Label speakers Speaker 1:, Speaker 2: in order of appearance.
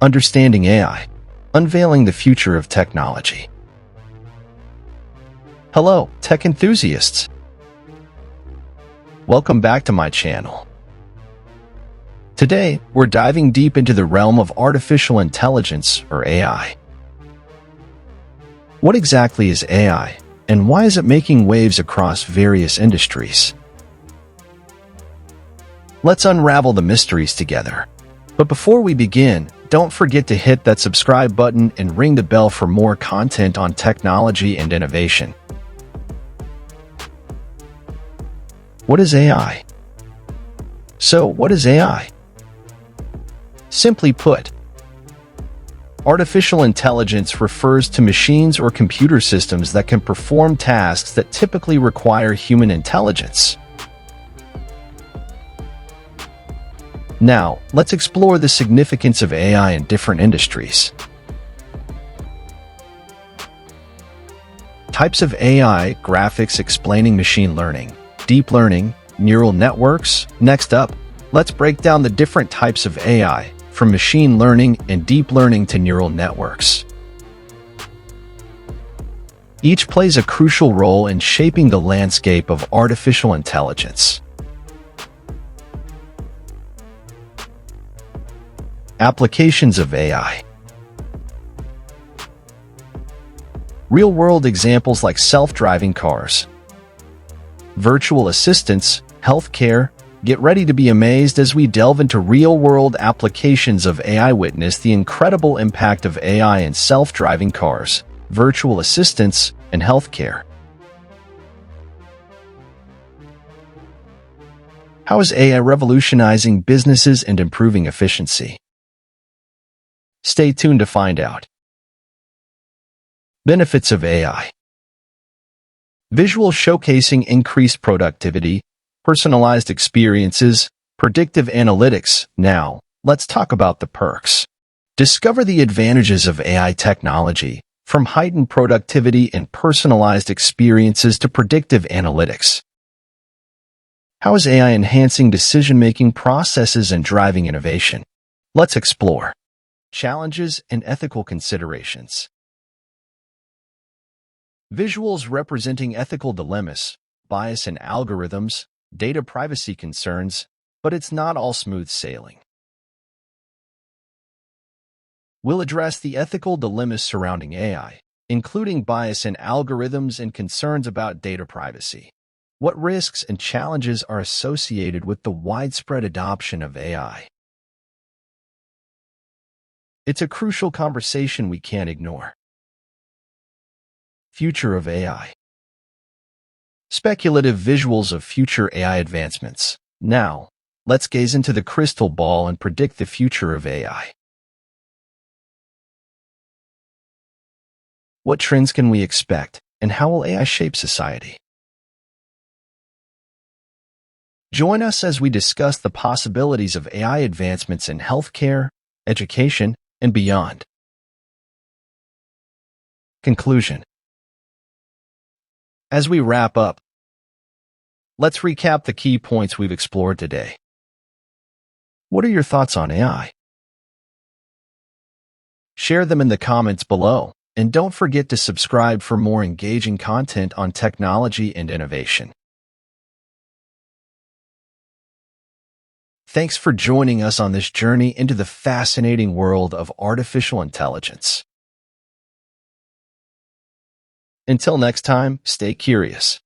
Speaker 1: Understanding AI, Unveiling the Future of Technology. Hello, tech enthusiasts. Welcome back to my channel. Today, we're diving deep into the realm of artificial intelligence, or AI. What exactly is AI, and why is it making waves across various industries? Let's unravel the mysteries together. But before we begin, don't forget to hit that subscribe button and ring the bell for more content on technology and innovation. What is AI? So, what is AI? Simply put, artificial intelligence refers to machines or computer systems that can perform tasks that typically require human intelligence. Now, let's explore the significance of AI in different industries. Types of AI: graphics explaining machine learning, deep learning, neural networks. Next up, let's break down the different types of AI, from machine learning and deep learning to neural networks. Each plays a crucial role in shaping the landscape of artificial intelligence. Applications of AI. Real-world examples like self-driving cars, virtual assistants, healthcare. Get ready to be amazed as we delve into real-world applications of AI. Witness the incredible impact of AI in self-driving cars, virtual assistants, and healthcare. How is AI revolutionizing businesses and improving efficiency? Stay tuned to find out. Benefits of AI. Visual showcasing increased productivity, personalized experiences, predictive analytics. Now, let's talk about the perks. Discover the advantages of AI technology, from heightened productivity and personalized experiences to predictive analytics. How is AI enhancing decision-making processes and driving innovation? Let's explore. Challenges and ethical considerations. Visuals representing ethical dilemmas, bias in algorithms, data privacy concerns, but it's not all smooth sailing. We'll address the ethical dilemmas surrounding AI, including bias in algorithms and concerns about data privacy. What risks and challenges are associated with the widespread adoption of AI? It's a crucial conversation we can't ignore. Future of AI. Speculative visuals of future AI advancements. Now, let's gaze into the crystal ball and predict the future of AI. What trends can we expect, and how will AI shape society? Join us as we discuss the possibilities of AI advancements in healthcare, education, and beyond. Conclusion. As we wrap up, let's recap the key points we've explored today. What are your thoughts on AI? Share them in the comments below, and don't forget to subscribe for more engaging content on technology and innovation. Thanks for joining us on this journey into the fascinating world of artificial intelligence. Until next time, stay curious.